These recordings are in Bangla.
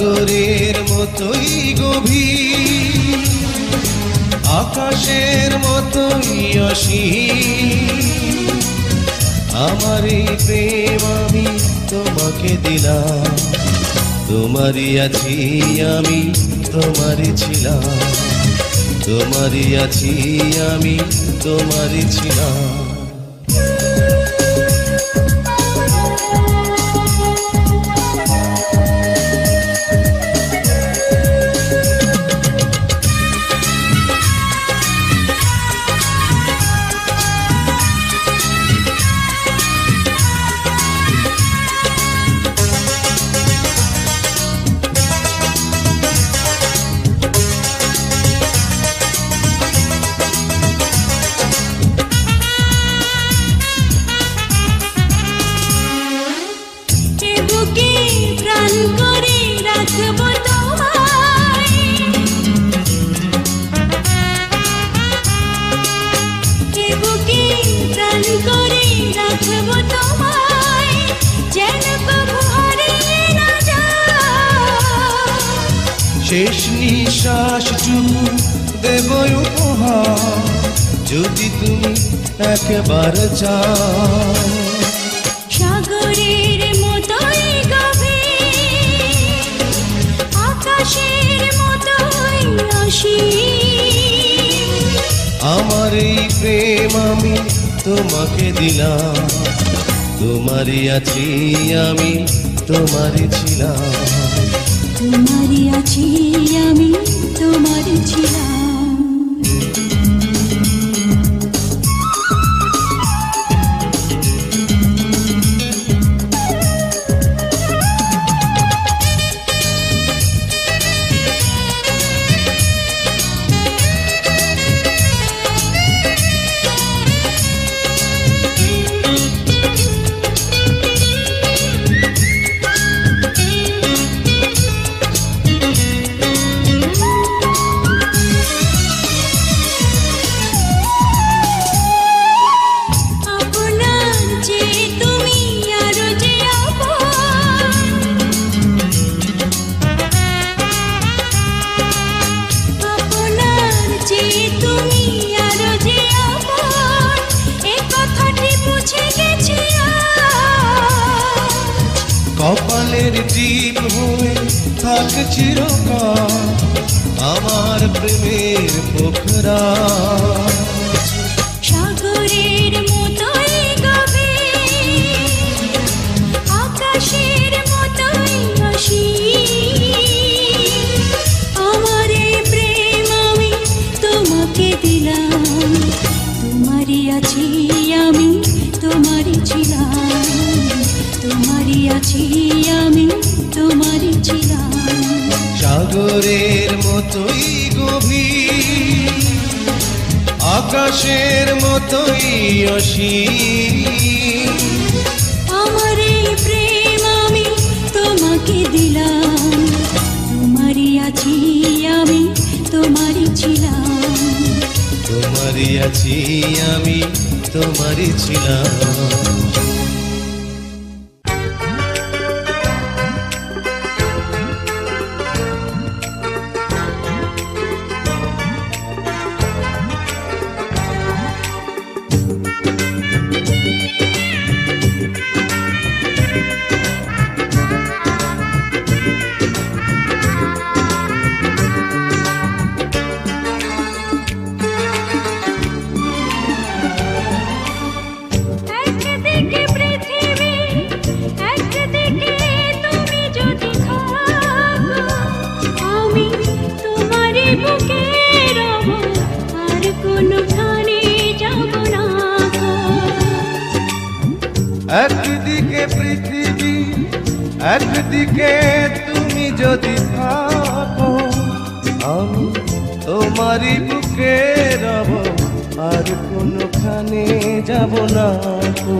সাগরের মতোই গভীর, আকাশের মতোই অসীম। আমার এই প্রেম আমি তোমাকে দিলাম, তোমারই আছি আমি, তোমারই ছিলাম, তোমারই আছি আমি, তোমারই ছিলাম। শেষ নিঃশ্বাসটুকু দেব উপহার, যদি তুমি একবার চাও। সাগরের মতোই গভীর, আকাশের মতোই অসীম। আমার এই প্রেম আমি তোমাকে দিলাম, তোমারই আছি আমি, তোমারই ছিলাম, তোমারই আছি আমি, তোমারই ছিলাম। কপালের টিপ হয়ে থাক চিরকাল আমার প্রেমের পোখরা। সাগরের মতোই গভীর, আকাশের মতোই অসীম। আমার এই প্রেম আমি তোমাকে দিলাম, তোমারই আছি আমি, তোমারই ছিলাম, তোমারই আছি আমি, তোমারই ছিলাম। সাগরের মতোই গভীর, আকাশের মতোই অসীম। আমার এই প্রেম আমি তোমাকে দিলাম, তোমারই আছি আমি, তোমারই ছিলাম, তোমারই আছি আমি, তোমারই ছিলাম। একদিকে পৃথিবী, একদিকে তুমি যদি থাকো, আমি তোমারই বুকে রব, আর কোনোখানে যাব না গো।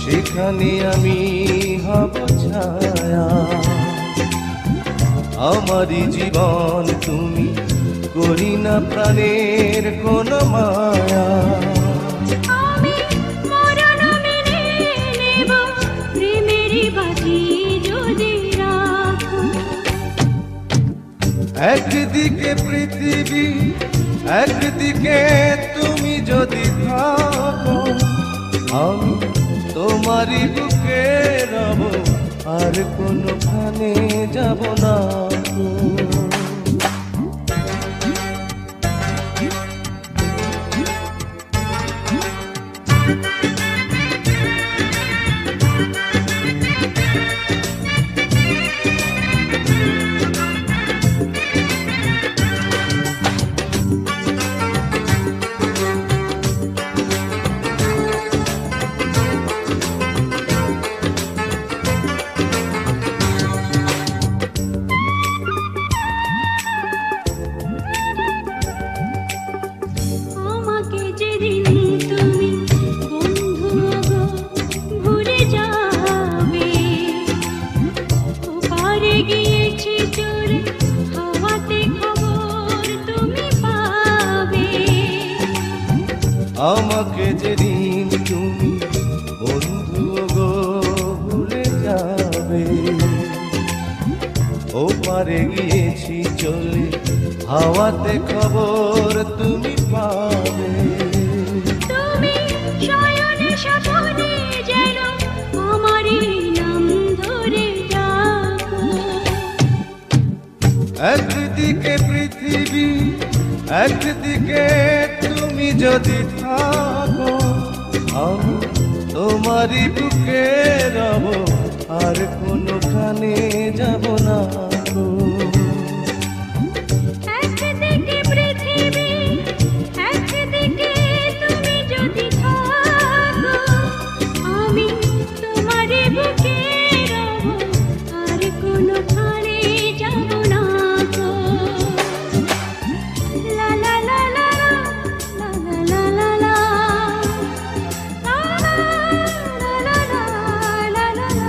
সেখানে আমি হব ছায়া। আমারই জীবন তুমি, করি না প্রাণের কোনো মায়া। আমি মরণ মেনে নেব, প্রেমেরই বাজি যদি রাখো। একদিকে পৃথিবী, একদিকে তুমি যদি থাকো, আমি তোমারই বুকে রব, আর কোনোখানে যাব না গো। আমাকে যেদিন তুমি বন্ধু গো ভুলে যাবে, ওপারে গিয়েছি চলে, হাওয়াতে খবর তুমি পাবে। আমাকে যেদিন তুমি বন্ধু গো ভুলে যাবে, ও পারে গিয়েছি চলে, হাওয়াতে খবর তুমি পাবে। তুমি শয়নে স্বপনে যেন আমারই নাম ধরে ডাকো। একদিকে পৃথিবী, একদিকে তুমি যদি থাকো, আমি তোমারই বুকে রব, আর কোনোখানে যাব না গো। একদিকে পৃথিবী, একদিকে তুমি যদি থাকো, আমি তোমারই বুকে রব, আর কোনোখানে যাব না গো। লা লা লা লা লা লা লা লা লা লা লা লা লা।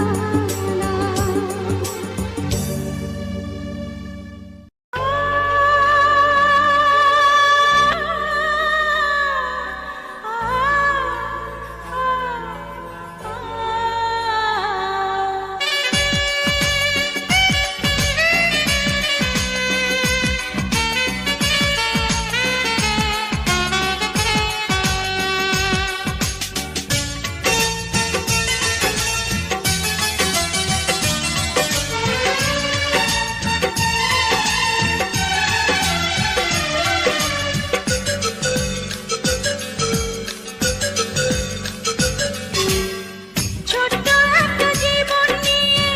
ছোট্ট একটা জীবন নিয়ে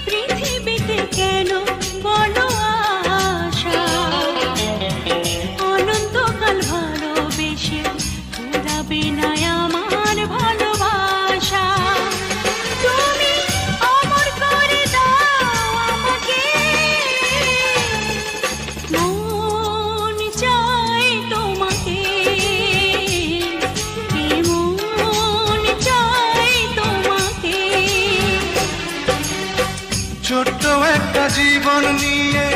পৃথিবীতে কেন বলো আশা, অনন্তকাল ভালোবেসে ফুরাবে না আমার ভালোবাসা। তুমি অমর করে দাও আমাকে, মন চায় তোমাকে, মন চায় তোমাকে। ছোট্ট একটা জীবন নিয়ে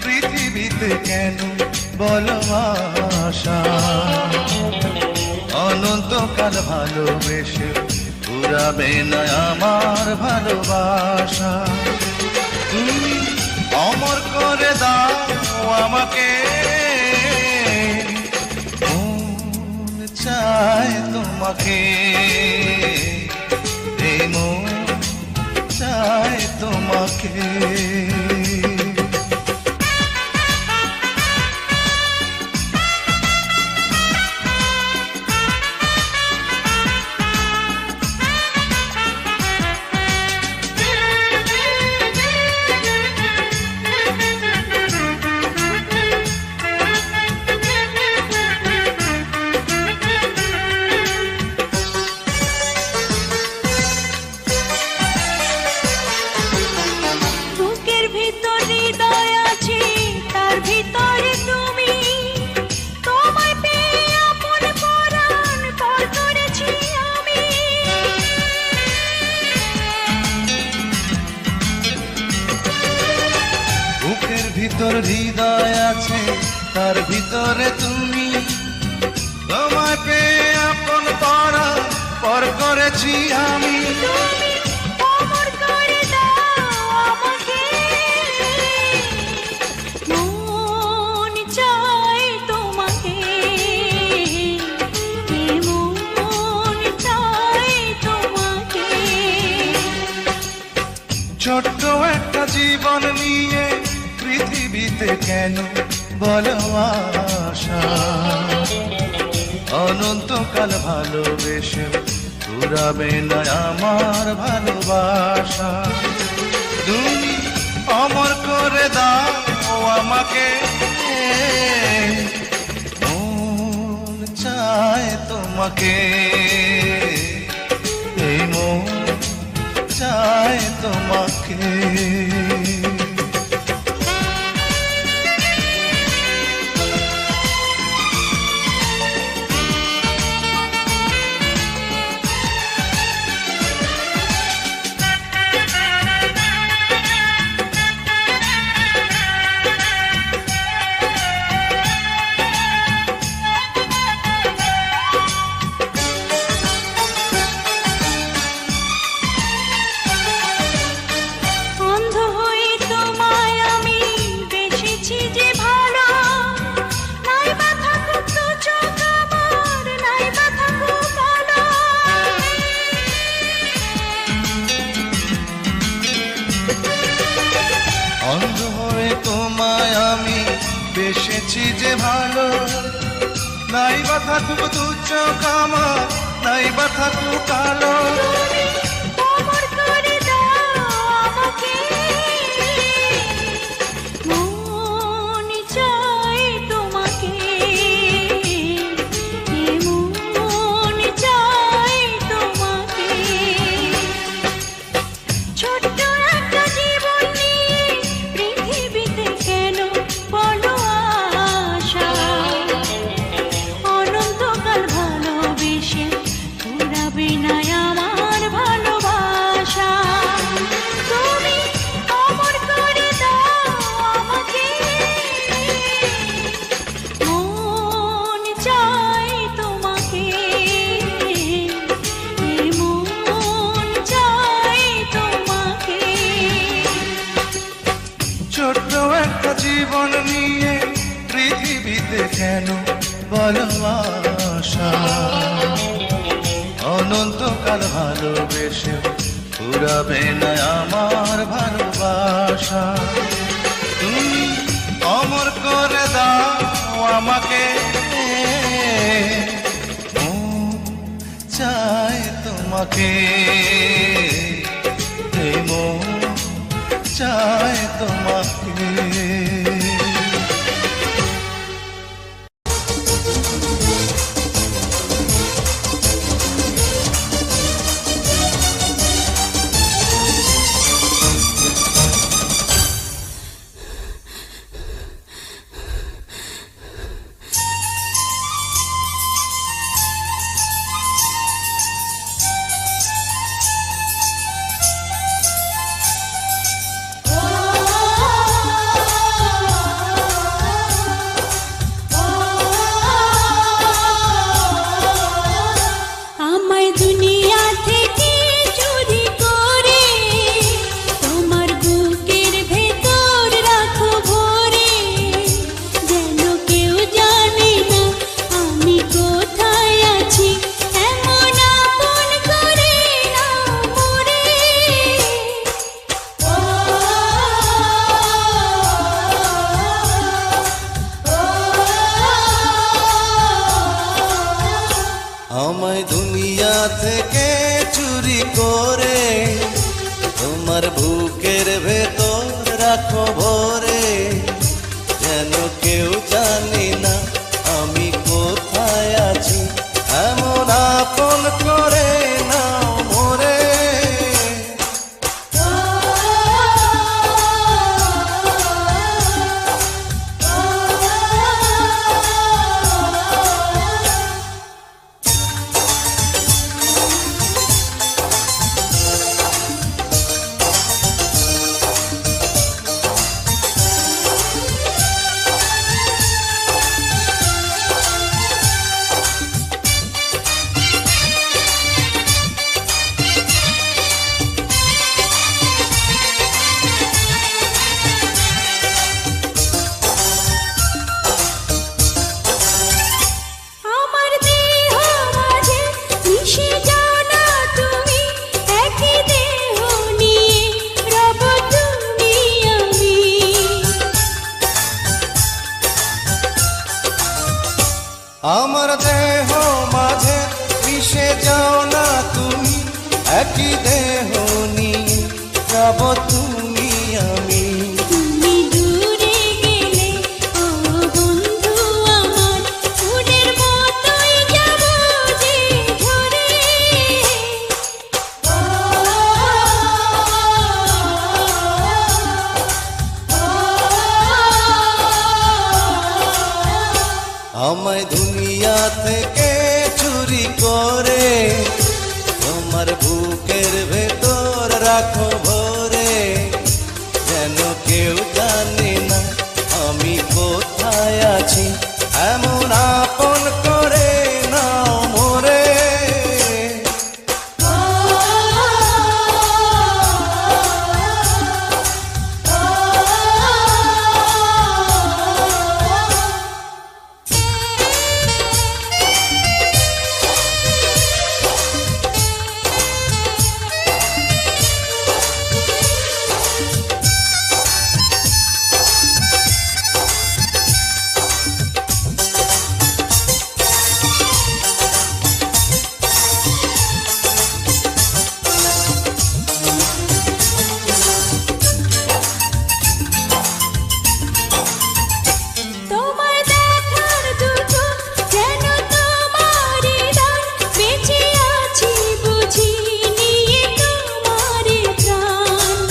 পৃথিবীতে কেন বলো আশা, অনন্তকাল ভালোবেসে ফুরাবে না আমার ভালোবাসা। তুমি অমর করে দাও আমাকে, মন চায় তোমাকে, এই মন চায় তোমাকে। তুমি ভিতর হৃদয় আছে, তার ভিতরে তুমি। তোমায় পেয়ে আপন পারা পর করেছি আমি। তুমি অমর করে দাও আমাকে, মন চায় তোমাকে, মন চায় তোমাকে। ছোট্ট একটা জীবন নিয়ে পৃথিবীতে কেন বলো আশা? অনন্তকাল ভালোবেসে ফুরাবে না আমার ভালোবাসা। তুমি অমর করে দাও আমাকে, মন চায় তোমাকে, এই মন চায় তোমাকে। অন্ধ হয়ে তোমায় আমি বেসেছি যে ভালো, নাই বা থাকুক দু চোখ আমার, নাই বা থাকুক কালো। অন্ধ হয়ে তোমায় আমি বেসেছি যে ভালো, নাই বা থাকুক দু চোখ আমার, নাই বা থাকুক কালো। তুমি অমর করে দাও আমাকে, মন চায় তোমাকে, মন চায় তোমাকে। ছোট্ট একটা জীবন নিয়ে পৃথিবীতে কেন বলো আশা? অনন্তকাল ভালোবেসে ফুরাবে না আমার ভালোবাসা। তুমি অমর করে দাও আমাকে, মন চায় তোমাকে, মন চায় তোমাকে। ছোট্ট একটা জীবন নিয়ে পৃথিবীতে কেন বলো আশা? অনন্তকাল ভালোবেসে ফুরাবে না আমার ভালোবাসা। তুমি অমর করে দাও আমাকে, মন চায় তোমাকে, এই মন চায় তোমাকে। আমায় দুনিয়া থেকে চুরি করে তোমার বুকের ভেতর রাখো ভরে, যেন কেউ জানে না আমি কোথায় আছি, এমন আপন করে নাও মোরে। আমায় দুনিয়া থেকে চুরি করে তোমার বুকের ভেতর রাখো ভরে, যেন কেউ জানি না আমি কোথায় আছি, এমন আপন করে নাও মোরে। একই দেহ নিয়ে যাব তুমি আমি। তুমি দূরে গেলে ও বন্ধু আমার, ফুলের মতোই যাব যে ঝরে। আমায় দুনিয়া থেকে চুরি করে তোমার বুকের ভেতর রাখো ভরে, যেন কেউ জানে না আমি কোথায় আছি, এমন আপন করে নাও মোরে। তোমায় দেখার দুটো যেন তোমারই দান, বেঁচে আছি বুঝি নিয়ে তোমারই প্রাণ।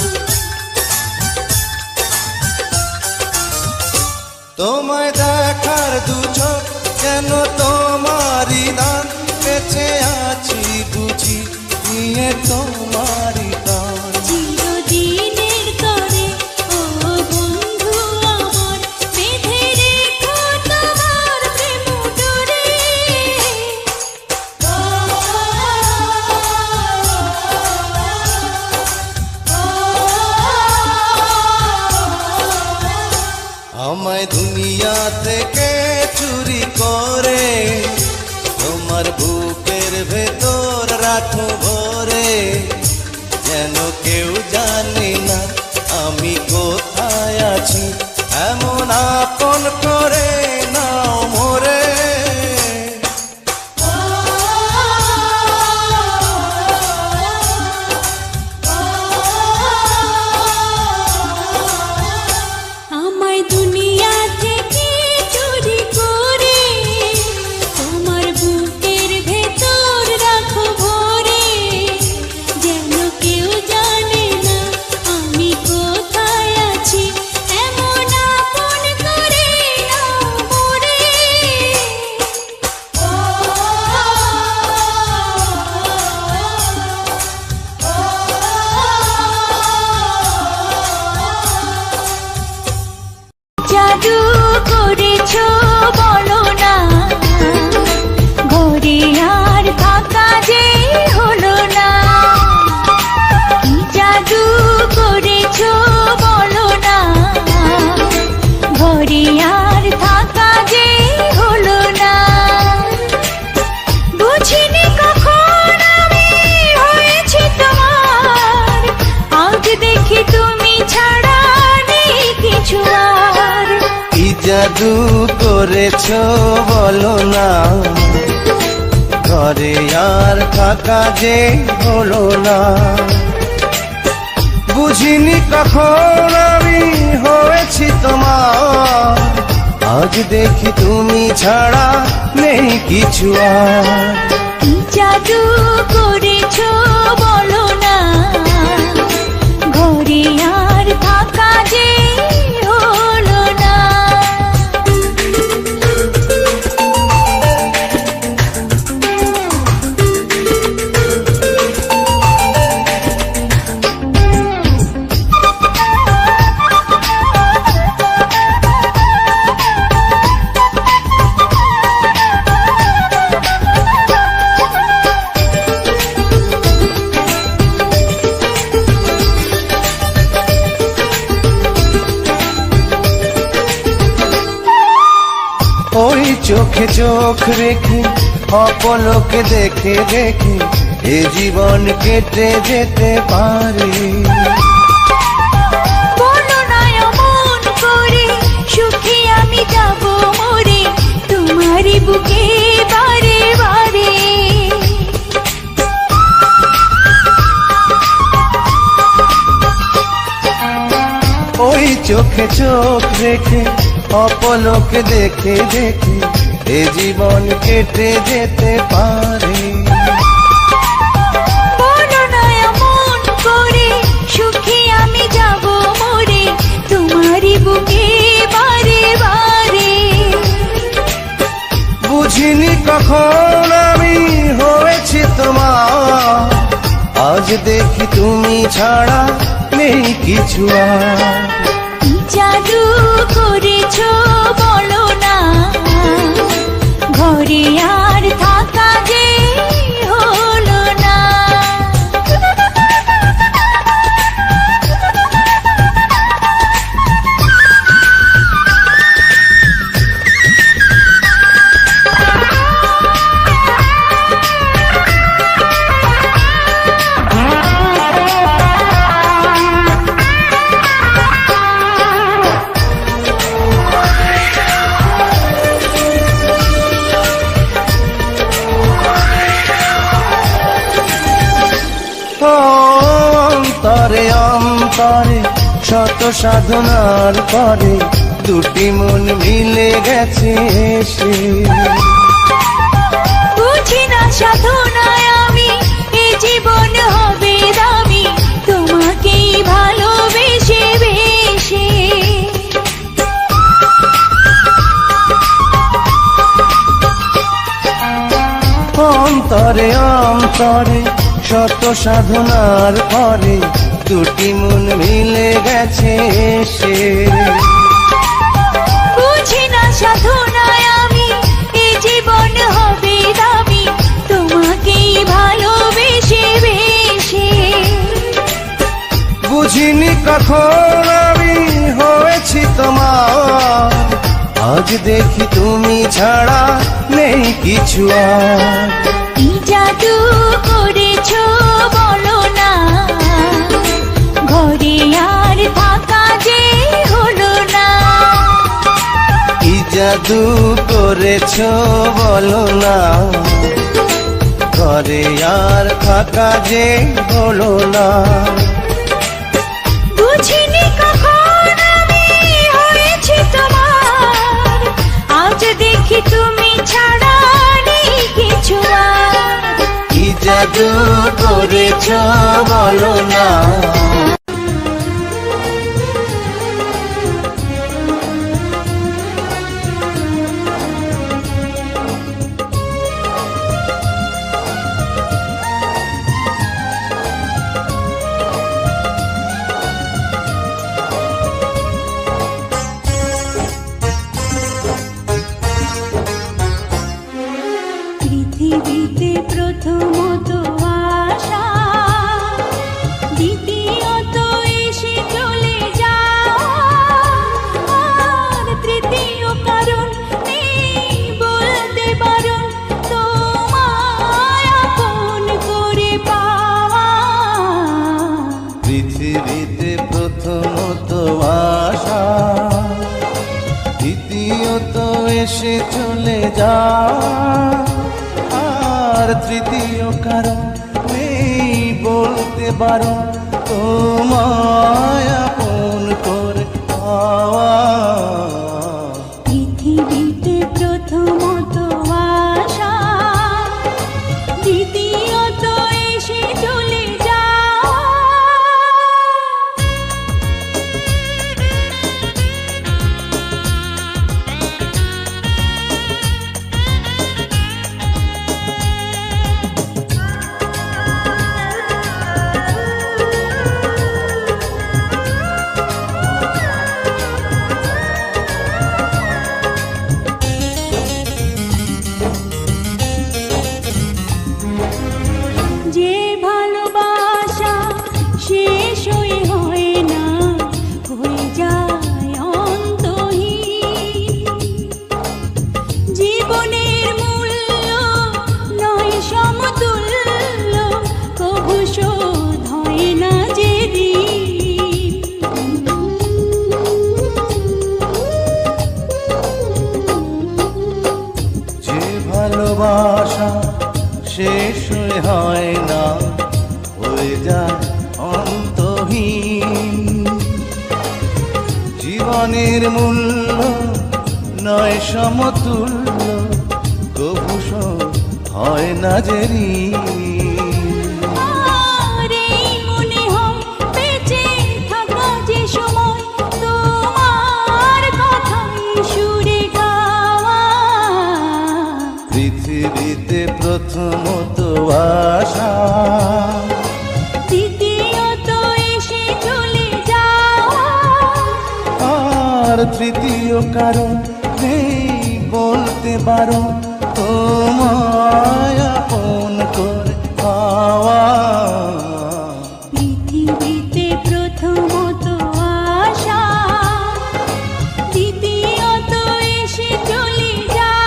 তোমায় দেখার দু চোখ কেন তোমারই দান, বেঁচে আছি বুঝি নিয়ে তোমারই দান। চিরদিনের তরে ও বন্ধু আমার, বেঁধে রেখো তোমার প্রেম ডোরে। আমায় দুনিয়া থেকে চুরি করে তোমার বুকের ভেতর রাখো ভরে, যেন কেউ জানে না আমি কোথায় আছি, এমন আপন করে নাও মোরে। আমায় দুনিয়া থেকে চুরি করে তোমার বুকের ভেতর রাখো ভরে, যেন কেউ জানে না আমি কোথায় আছি, এমন আপন করে নাও মোরে। জাদু করেছো বলো না, ঘরে আর থাকা যে হলো না। কি জাদু করেছো বলো না, ঘরে আর থাকা যে হলো না। বুঝিনি কখন আমি হয়েছি তোমার, আজ দেখি তুমি ছাড়া নেই কিছু আর। কি জাদু করেছো বলো না, ঘরে আর থাকা যে হলো না। বুঝিনি কখন আমি হয়েছি তোমার, আজ দেখি তুমি ছাড়া নেই কিছু আর। কি জাদু করেছো বলো না, ঘরে আর থাকা যে হলো না। ওই চোখে চোখ রেখে অপলকে দেখে দেখে এ জীবন কেটে যেতে পারে। বলো না অমন করে, সুখে আমি যাব মরে তোমারই বুকে বারে বারে। চোখে চোখ রেখে অপলকে দেখে দেখে এ জীবন কেটে যেতে পারে। বলো না এমন করে, সুখী আমি যাব মরে তোমারই বুকে বারে বারে। বুঝিনি কখন আমি হয়েছি তোমার, আজ দেখি তুমি ছাড়া নেই কিছু আর। কি জাদু করেছো বলো না, ঘরে আর থাকা যে হলো না। অন্তরে অন্তরে শত সাধনার পরে দুটি মন মিলে গেছে সে। বুঝি না সাধনায় আমি এ জীবন হবে দামি তোমাকেই ভালোবেসে বেশে। অন্তরে অন্তরে শত সাধনার পরে দুটি মন মিলে গেছে সে। বুঝি না সাধনায় আমি এ জীবন হবে দামি তোমাকেই ভালোবেসে বেশে। বুঝিনি কখন আমি হয়েছি তোমার, আজ দেখি তুমি ছাড়া নেই কিছু আর। কি জাদু করেছো বলো না, ঘরে আর থাকা যে হলো না। কি জাদু করেছো বলো না, ঘরে আর থাকা যে হলো না। বুঝিনি কখন আমি হয়েছি তোমার, আজ দেখি তুমি ছাড়া নেই কিছু আর। কি জাদু করেছো বলো না। পৃথিবীতে প্রথমত আশা, দ্বিতীয়ত এসে চলে যাওয়া, আর তৃতীয় কারণ নেই বলতে বারণ তোমায় আপন করে পাওয়া। পৃথিবীতে প্রথমত আশা, দ্বিতীয়ত এসে চলে যাওয়া, আর তৃতীয় কারণ নেই বলতে বারণ তোমায় আপন করে পাওয়া। পৃথিবীতে প্রথমত আশা, দ্বিতীয়ত এসে চলে যাওয়া। যে ভালোবাসা শেষ হয় না, হয়ে যায় অন্তহীন। জীবনের মূল্য নয় সমতুল্য, কভু শোধ হয় না যে যে ভালোবাসা শেষ হয় না, হয়ে যায় অন্তহীন। জীবনের মূল্য নয় সমতুল্য, কভু হয় না যে ঋণ। আর এই মনে হয় বেঁচে থাকা যে সময় তোমার কথাই সুরে গাওয়া। পৃথিবীতে প্রথমত আশা, দ্বিতীয়ত এসে চলে যাওয়া, আর তৃতীয় কারণ নেই বলতে পারো তোমায় আপন করে পাওয়া। পৃথিবীতে প্রথমত আশা, দ্বিতীয়ত এসে চলে যাওয়া।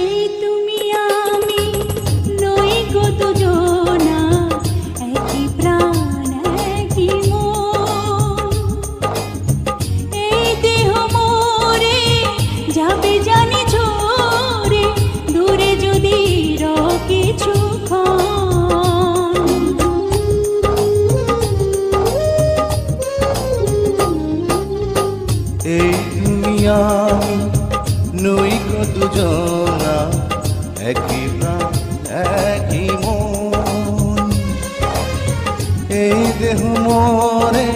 এই তুমি আমি নই গো দুজনা, একই প্রাণ একই মন। এই দেহ মোরে যাবে জানি ঝরে, দূরে যদি কিছুক্ষণ। এই দুনিয়া নই গো দুজনা, একই প্রাণ একই মন। এই দেহ মরে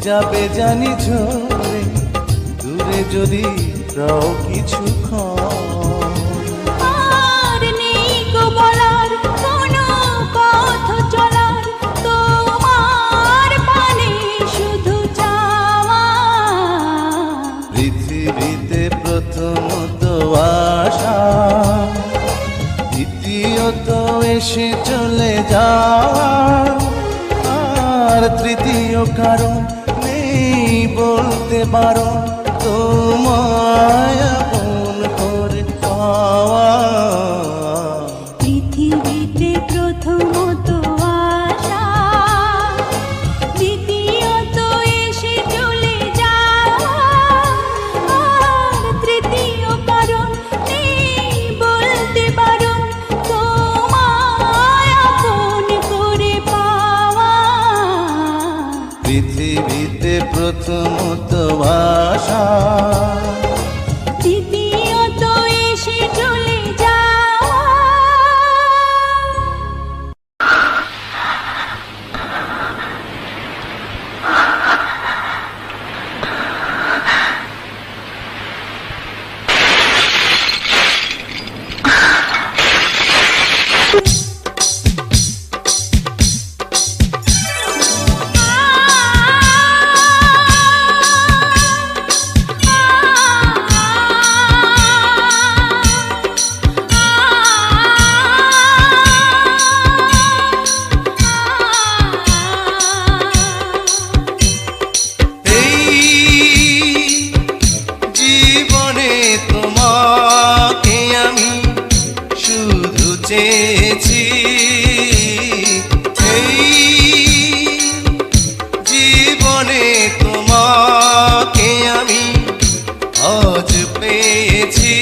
যাবে জানি ঝরে, দূরে যদি রও কিছুক্ষণ। আর নেই গো বলার কোনো পথ চলার, তোমার পানে শুধু চাওয়া। পৃথিবীতে প্রথমত আশা, দ্বিতীয়ত এসে চলে যাওয়া, আর তৃতীয় কারণ নেই বলতে পারো তোমায় আপন করে পাওয়া। পৃথিবীতে প্রথমত আশা, দ্বিতীয়ত এসে চলে যাওয়া, আর তৃতীয় কারণ নেই বলতে পারো তোমায় আপন করে পাওয়া। পৃথিবীতে প্রথমত আশা, দ্বিতীয়ত এসে চলে যাওয়া। চেয়েছি, এই জীবনে তোমাকে আমি আজ পেয়েছি।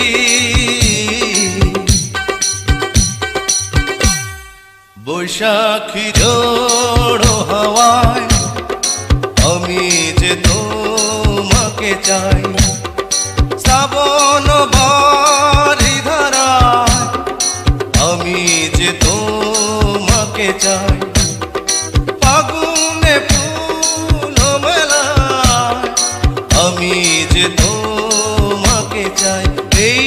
বৈশাখী ঝড়ো হাওয়ায় আমি যে তোমাকে চাই, শ্রাবণ বারি ধারায় আমি যে তোমাকে চাই, ফাগুনে ফুল মেলায় আমি যে তোমাকে চাই। এই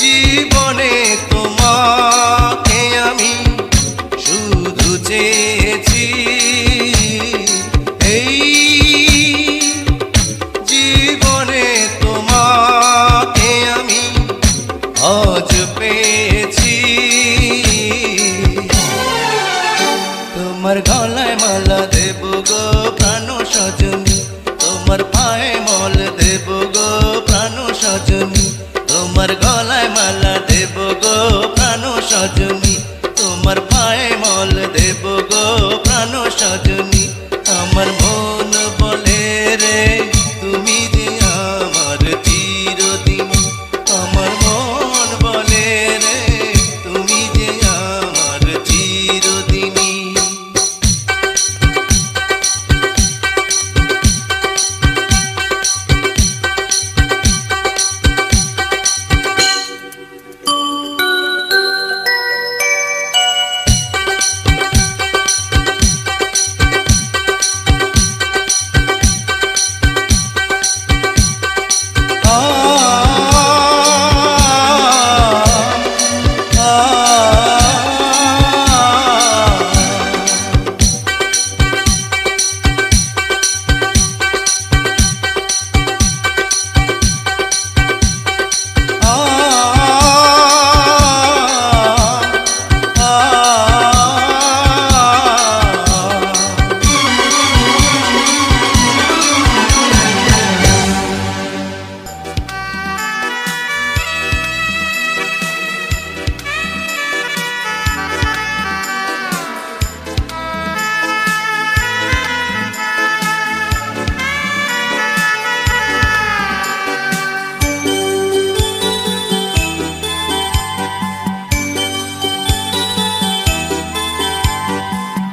জীবনে তোমাকে আমি শুধু চেয়েছি, এই জীবনে তোমাকে আমি আজ পেয়েছি। তোমার গলায় মালা দেব গো প্রাণ সজনী, তোমার পায়ে মল দেব গো প্রাণ সজনী, তোমার গলায় মালা দেব গো প্রাণ সজনী, তোমার পায়ে মল দেব গো প্রাণ সজনী। আমার মন বলে রে তুমি যে আমার চিরদিনী, আমার মন বলে রে তুমি যে আমার চিরদিনী।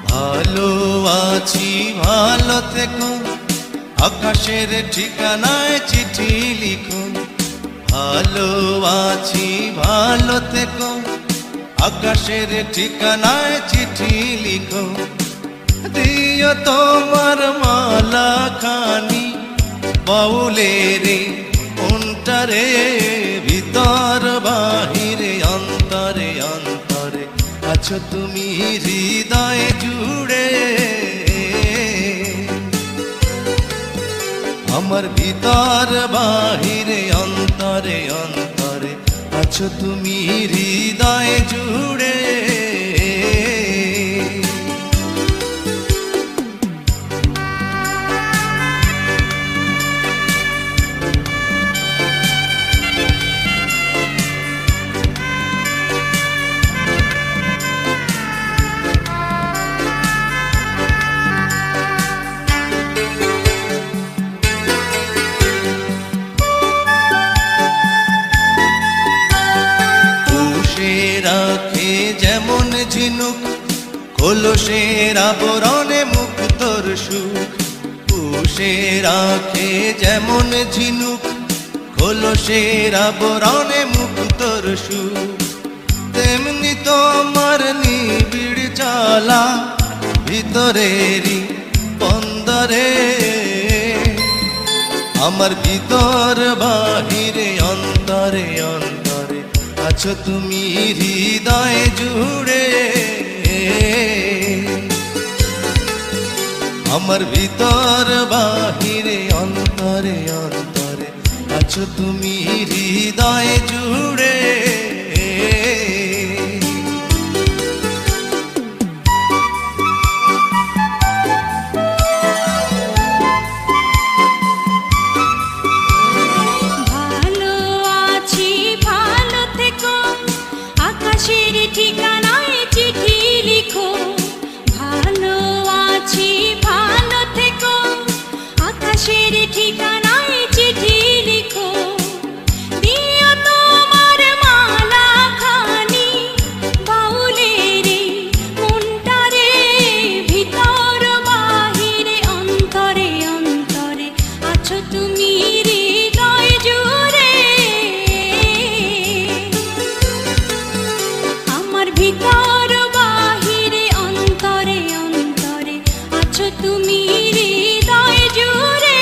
ভালো আছি ভালো থেকো, আকাশের ঠিকানায় চিঠি লিখো। ভালো আছি ভালো থেকো, আকাশের ঠিকানায় চিঠি লিখো। দিও তোমার মালা খানি বাউলের অন্তরে, ভিতর বাহিরে অন্তরে অন্তরে আছো তুমি হৃদয়ে জুড়ে। আমার ভিতর বাহিরে অন্তরে অন্তরে আছো তুমি হৃদয়ে জুড়ে। রাখে যেমন ঝিনুক কলসের আবরণে মুক্তর সুখ, পুষে রাখে যেমন ঝিনুক কলসের আবরণে মুক্তর সুখ। তেমনি তোমার নিবিড় জ্বালা ভিতরেরই বন্দরে, আমার ভিতর বাহিরে অন্তরে অন্তরে আছো তুমি হৃদয়ে জুড়ে। আমার ভিতর বাহিরে অন্তরে অন্তরে আছো তুমি হৃদয়ে জুড়ে। ঠিকানায় চিঠি লিখো। ভালো আছি ভালো থেকো, আকাশের ঠিকানায় চিঠি লিখো। দিও তোমার মালা খানি বাউলের মনটারে, ভিতর বাহিরে অন্তরে অন্তরে আছো তুমি হৃদয় জুড়ে। ভিতর বাহিরে অন্তরে অন্তরে আছো তুমি হৃদয় জুড়ে।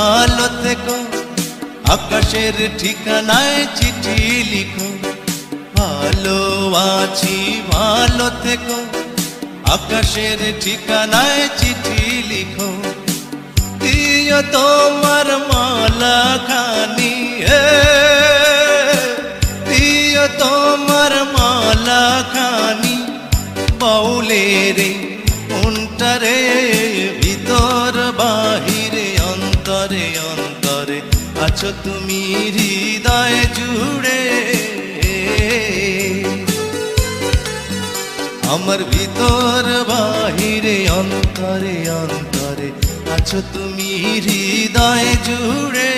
ভালো থেকো, আকাশের ঠিকানায় চিঠি লিখো। ভালো আছি ভালো থেকো, আকাশের ঠিকানায় চিঠি লিখো। দিও তোমার মালা খানি, দিও তোমার মালা খানি বাউলের মনটারে, ভিতর বাহিরে অন্তরে অন্তরে আছো তুমি হৃদয় জুড়ে। আমার ভিতর বাহিরে অন্তরে অন্তরে আছো তুমি হৃদয় জুড়ে।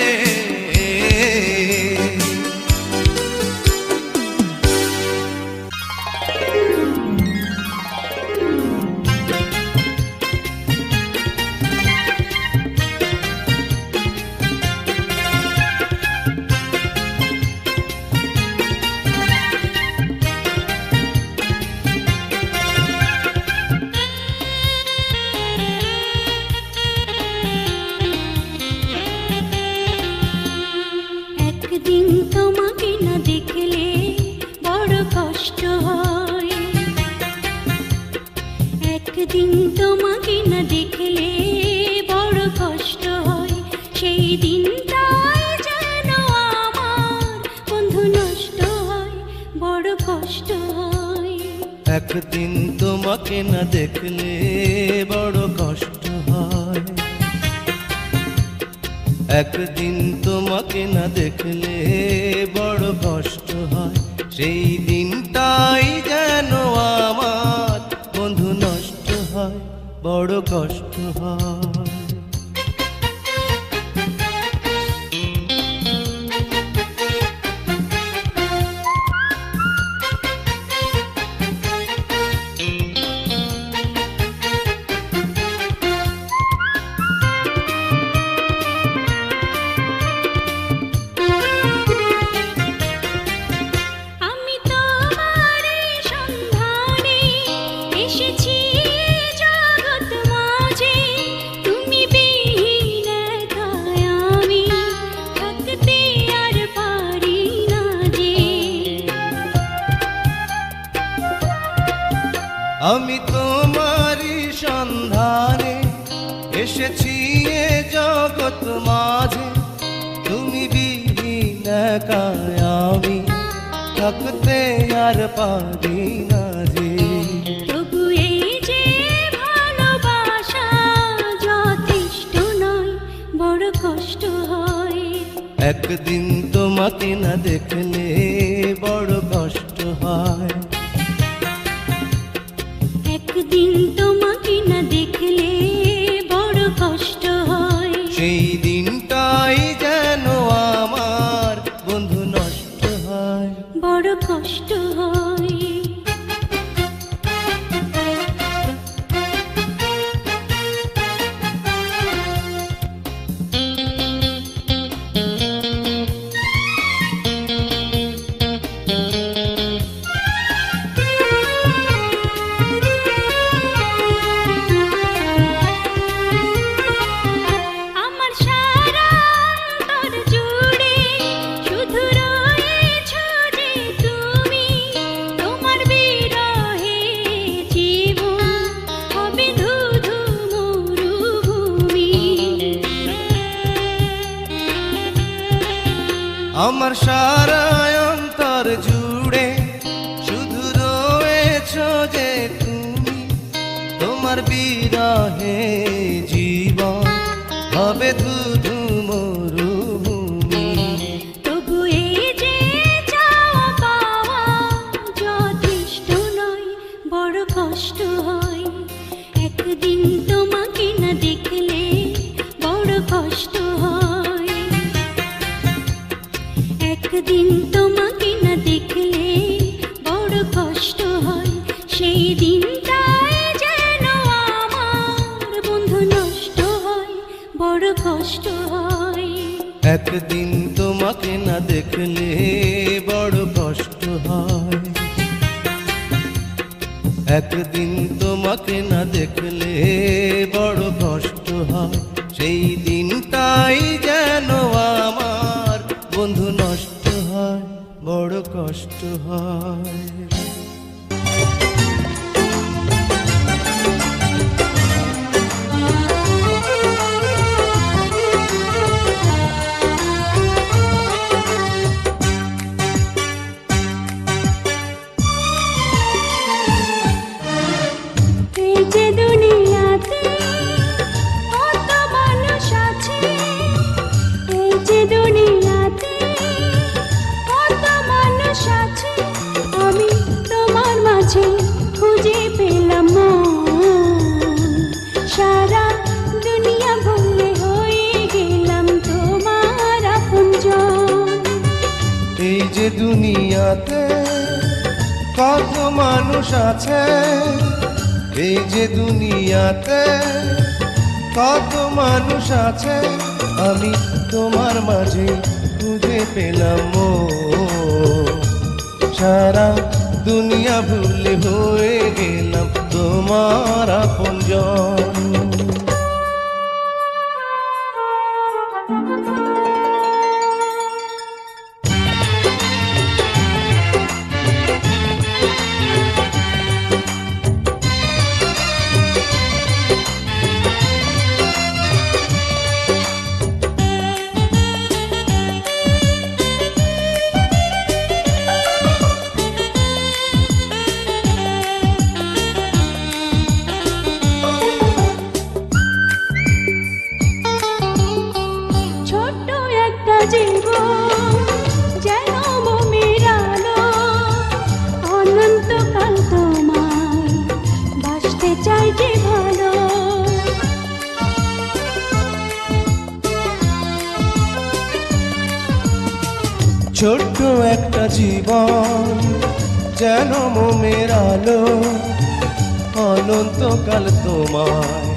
একদিন তোমাকে না দেখলে বড় কষ্ট হয়, একদিন তোমাকে না দেখলে বড় কষ্ট হয়। সেই দিনটাই যেন আমার বন্ধু নষ্ট হয়, বড় কষ্ট হয়। একদিন তোমাকে না দেখলে বড় কষ্ট হয়, একদিন তোমাকে না দেখলে বড় কষ্ট হয়। সেই দিনটাই যেন আমার বন্ধু নষ্ট হয়, বড় কষ্ট হয়। আমি তোমার সন্ধানে এসেছি জগৎ মাঝে, তুমি বিহীন একাই আমি থাকতে আর পারি না যে। আমি তোমারই সন্ধানে এসেছি এ জগৎ মাঝে, তুমি বিহীন একাই আমি থাকতে আর পারি না যে। তবু এই যে ভালোবাসা যথেষ্ট নয়, বড় কষ্ট হয়। একদিন তোমাকে না দেখলে বড় কষ্ট হয়, একদিন তোমাকে না দেখলে বড় কষ্ট হয়। সেই দিনটাই যেন আমার বন্ধু নষ্ট হয়, বড় কষ্ট হয়। আমার সারা অন্তর জুড়ে শুধু রয়েছো যে তুমি, তোমার বিরহে জীবন হবে ধুধু মরুভূমি। আমার সারা অন্তর জুড়ে শুধু রয়েছো যে তুমি, তোমার বিরহে জীবন হবে ধুধু মরুভূমি। তবু এই যে চাওয়া পাওয়া যথেষ্ট নয়, বড় কষ্ট হয়। একদিন তোমাকে না দেখলে বড় কষ্ট হয়, একদিন তোমাকে না দেখলে বড় কষ্ট হয়। সেই দিনটাই যেন আমার বন্ধু নষ্ট হয়, বড় কষ্ট হয়। একদিন তোমাকে না দেখলে বড় কষ্ট হয়, একদিন তোমাকে না দেখলে বড় কষ্ট হয়। সেই দিনটাই দুনিয়াতে কত মানুষ আছে, এই যে দুনিয়াতে কত মানুষ আছে, আমি তোমার মাঝে খুঁজে পেলাম মন। সারা দুনিয়া ভুলে হয়ে গেলাম তোমার আপনজন। জীবন যেন মোমের আলো, অনন্তকাল তোমায় বাসতে চাই যে ভালো। ছোট্ট একটা জীবন যেন মোমের আলো, অনন্তকাল তোমায়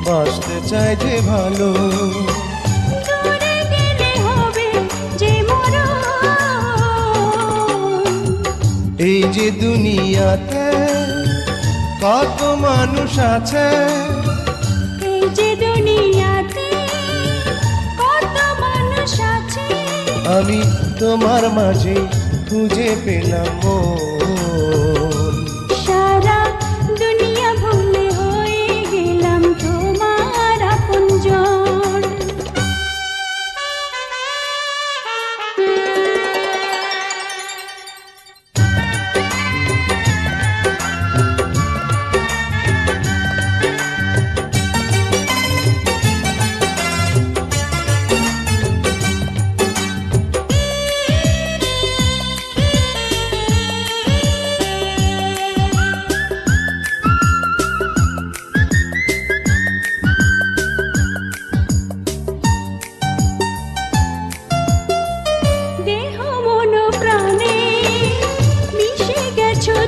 বাসতে চাই যে ভালো। এই যে দুনিয়াতে কত মানুষ আছে, এই যে দুনিয়াতে কত মানুষ আছে, আমি তোমার মাঝে খুঁজে পেলাম মন। সারা দুনিয়া ভুলে হয়ে গেলাম তোমার আপনজন।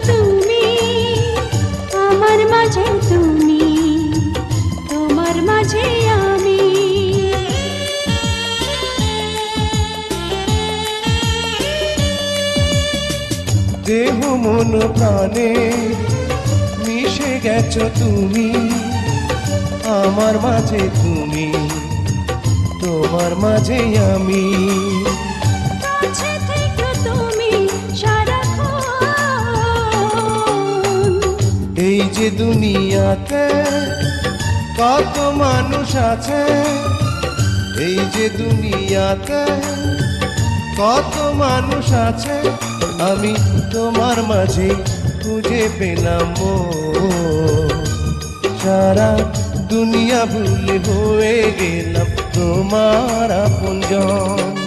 তুমি আমার মাঝে, তুমি তোমার মাঝে আমি। দেহ মন প্রাণে মিশে গেছো তুমি আমার মাঝে, তুমি তোমার মাঝে আমি। এই যে দুনিয়াতে কত মানুষ আছে, এই যে দুনিয়াতে কত মানুষ আছে, আমি তোমার মাঝে খুঁজে পেলাম মন। সারা দুনিয়া ভুলে হয়ে গেলাম তোমার আপনজন।